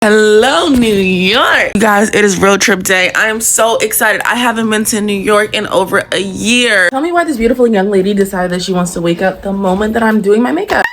Hello, New York. You guys, it is road trip day. I am so excited. I haven't been to New York in over a year. Tell me why this beautiful young lady decided that she wants to wake up the moment that I'm doing my makeup.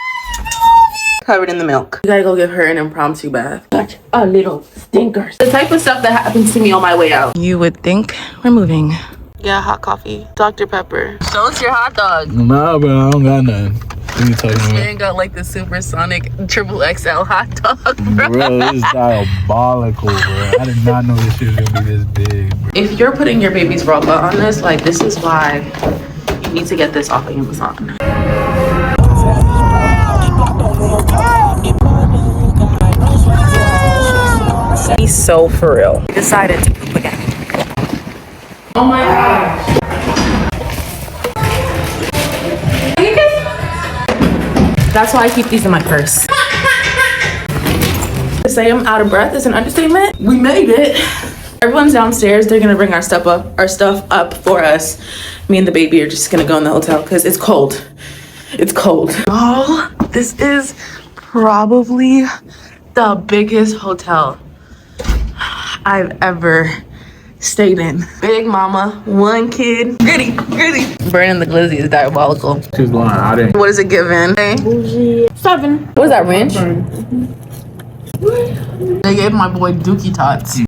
Covered in the milk. You gotta go give her an impromptu bath. Such a little stinker. The type of stuff that happens to me on my way out. You would think we're moving. Yeah, hot coffee. Dr. Pepper. Show us your hot dog. Nah, bro, I don't got nothing. What are you talking about? Man got like the supersonic triple XL hot dog, bro. Bro, this is diabolical, bro. I did not know this shit was gonna be this big, bro. If you're putting your baby's raw butt on this, like, this is why you need to get this off of Amazon. He's so for real. I decided to poop again. Oh my gosh. That's why I keep these in my purse. To say I'm out of breath is an understatement. We made it. Everyone's downstairs. They're gonna bring our stuff up for us. Me and the baby are just gonna go in the hotel because it's cold. It's cold. Oh, this is probably the biggest hotel I've ever stayed in. Big mama, one kid, gritty. Burning the glizzy is diabolical. She's lying. I didn't. What is it given? Bougie. 7. What is that, ranch? They gave my boy Dookie Tots.